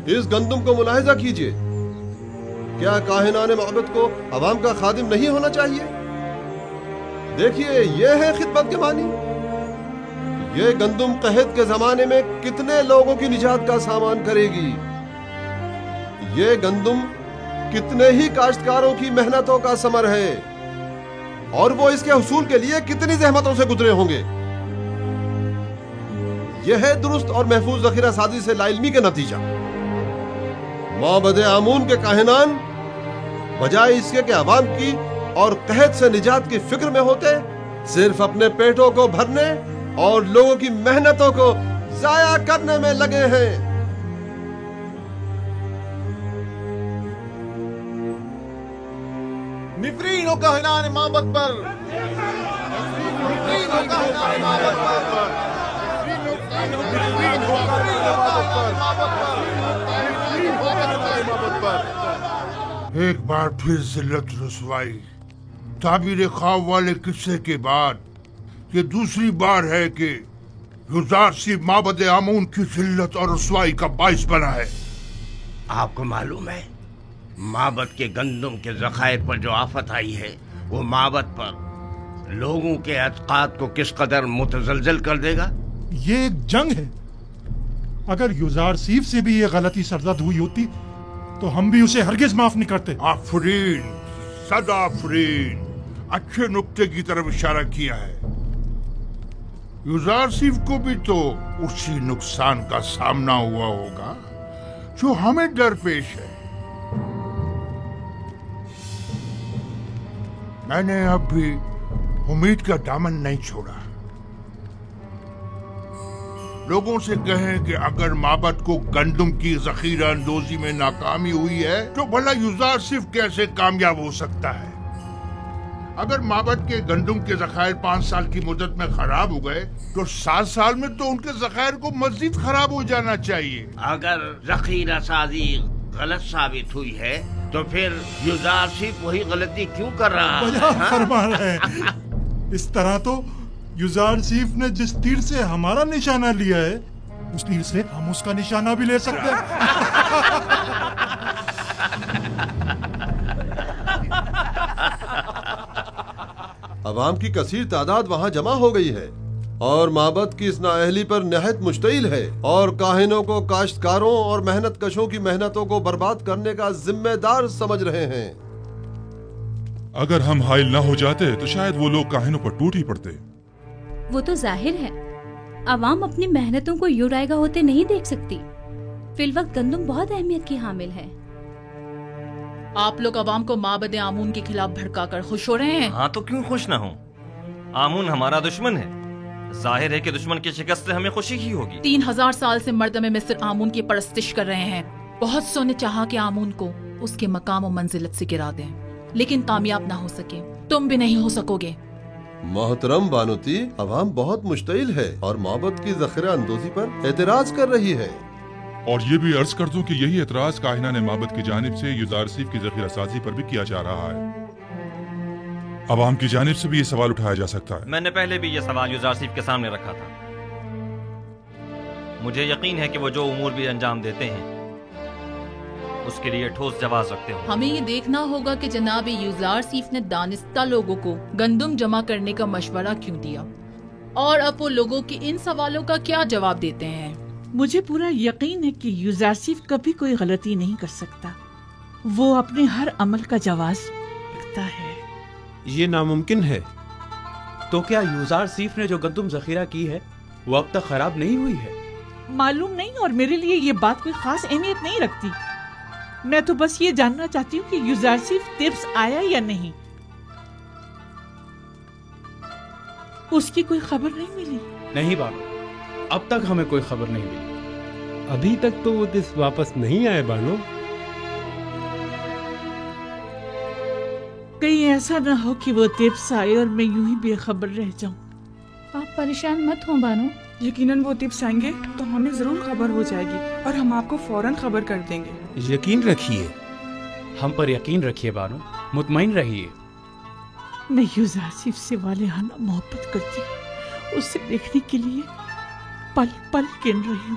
اس گندم کو ملاحظہ کیجئے، کیا کاہنان معبد کو عوام کا خادم نہیں ہونا چاہیے؟ دیکھیے، یہ ہے خدمت کے معنی۔ یہ گندم قحط کے زمانے میں کتنے لوگوں کی نجات کا سامان کرے گی؟ یہ گندم کتنے ہی کاشتکاروں کی محنتوں کا ثمر ہے، اور وہ اس کے حصول کے لیے کتنی زحمتوں سے گزرے ہوں گے۔ یہ ہے درست اور محفوظ ذخیرہ سازی سے لا علمی کا نتیجہ۔ معبد آمون کے کاہنان بجائے اس کے کہ عوام کی اور قحط سے نجات کی فکر میں ہوتے، صرف اپنے پیٹوں کو بھرنے اور لوگوں کی محنتوں کو ضائع کرنے میں لگے ہیں۔ نفرین و کاہنان معبد پر، نفرین و کاہنان معبد پر، نفرین و کاہنان معبد پر۔ ایک بار پھر ذلت رسوائی۔ تعبیر خواب والے قصے کے بعد یہ دوسری بار ہے کہ یوزارسیف معبد آمون کی ذلت اور رسوائی کا باعث بنا ہے۔ آپ کو معلوم ہے معبد کے گندم کے ذخائر پر جو آفت آئی ہے وہ معبد پر لوگوں کے اعتقاد کو کس قدر متزلزل کر دے گا؟ یہ ایک جنگ ہے۔ اگر یوزارسیف سے بھی یہ غلطی سرزد ہوئی ہوتی تو ہم بھی اسے ہرگز معاف نہیں کرتے۔ آفرین، صد آفرین، اچھے نقطے کی طرف اشارہ کیا ہے۔ یوزارسیف کو بھی تو اسی نقصان کا سامنا ہوا ہوگا جو ہمیں درپیش ہے۔ میں نے اب بھی امید کا دامن نہیں چھوڑا۔ لوگوں سے کہیں کہ اگر معبد کو گندم کی ذخیرہ اندوزی میں ناکامی ہوئی ہے تو بھلا یوزارسیف کیسے کامیاب ہو سکتا ہے؟ اگر معبد کے گندم کے ذخائر 5 سال کی مدت میں خراب ہو گئے تو 7 سال میں تو ان کے ذخائر کو مزید خراب ہو جانا چاہیے۔ اگر ذخیرہ سازی غلط ثابت ہوئی ہے تو پھر یوزارسیف وہی غلطی کیوں کر رہا ہے؟ فرما رہے ہیں۔ اس طرح تو یوزارسیف نے جس تیر سے ہمارا نشانہ لیا ہے اس تیر سے ہم اس کا نشانہ بھی لے سکتے ہیں۔ عوام کی کثیر تعداد وہاں جمع ہو گئی ہے اور معبد کی اس نااہلی پر نہایت مشتعل ہے، اور کاہنوں کو کاشتکاروں اور محنت کشوں کی محنتوں کو برباد کرنے کا ذمہ دار سمجھ رہے ہیں۔ اگر ہم حائل نہ ہو جاتے تو شاید وہ لوگ کاہنوں پر ٹوٹ ہی پڑتے۔ وہ تو ظاہر ہے، عوام اپنی محنتوں کو یوں رائگاں ہوتے نہیں دیکھ سکتی۔ فی الوقت گندم بہت اہمیت کی حامل ہے۔ آپ لوگ عوام کو معبد آمون کے خلاف بھڑکا کر خوش ہو رہے ہیں؟ ہاں تو کیوں خوش نہ ہوں؟ آمون ہمارا دشمن ہے، ظاہر ہے کہ دشمن کی شکست سے ہمیں خوشی ہی ہوگی۔ 3000 سال سے مردم مصر آمون کی پرستش کر رہے ہیں۔ بہت سو نے چاہا کہ آمون کو اس کے مقام و منزلت سے گرا دیں، لیکن کامیاب نہ ہو سکے۔ تم بھی نہیں ہو سکو گے۔ محترم بانوتی، عوام بہت مشتعل ہے اور معبد کی ذخیرہ اندوزی پر اعتراض کر رہی ہے۔ اور یہ بھی عرض کر دوں کہ یہی اعتراض کاہنان معبد کی جانب سے یوزارسیف کی ذخیرہ سازی پر بھی کیا جا رہا ہے۔ عوام کی جانب سے بھی یہ سوال اٹھایا جا سکتا ہے۔ میں نے پہلے بھی یہ سوال یوزارسیف کے سامنے رکھا تھا۔ مجھے یقین ہے کہ وہ جو امور بھی انجام دیتے ہیں اس کے لیے ٹھوس جواز رکھتے ہوں۔ ہمیں یہ دیکھنا ہوگا کہ جناب یوزارسیف نے دانستہ لوگوں کو گندم جمع کرنے کا مشورہ کیوں دیا، اور اب وہ لوگوں کے ان سوالوں کا کیا جواب دیتے ہیں۔ مجھے پورا یقین ہے کہ یوزارسیف کبھی کوئی غلطی نہیں کر سکتا۔ وہ اپنے ہر عمل کا جواز رکھتا ہے۔ یہ ناممکن ہے۔ تو کیا یوزارسیف نے جو گندم ذخیرہ کی ہے وہ اب تک خراب نہیں ہوئی ہے؟ معلوم نہیں، اور میرے لیے یہ بات کوئی خاص اہمیت نہیں رکھتی۔ میں تو بس یہ جاننا چاہتی ہوں کہ یوزارسیف طبس آیا یا نہیں۔ اس کی کوئی خبر نہیں ملی؟ نہیں بانو، اب تک ہمیں کوئی خبر نہیں ملی۔ ابھی تک تو وہ طبس واپس نہیں آئے بانو۔ کہیں ایسا نہ ہو کہ وہ طبس آئے اور میں یوں ہی بے خبر رہ جاؤں۔ آپ پریشان مت ہوں بانو، یقیناً وہ طبس آئیں گے تو ہمیں ضرور خبر ہو جائے گی اور ہم آپ کو فوراً خبر کر دیں گے۔ یقین رکھیے، ہم پر یقین رکھیے بانو، مطمئن رہیے۔ میں یوزارسیف سے والہانہ محبت کرتی ہوں، اسے دیکھنے کے لیے پل پل گن رہی ہوں۔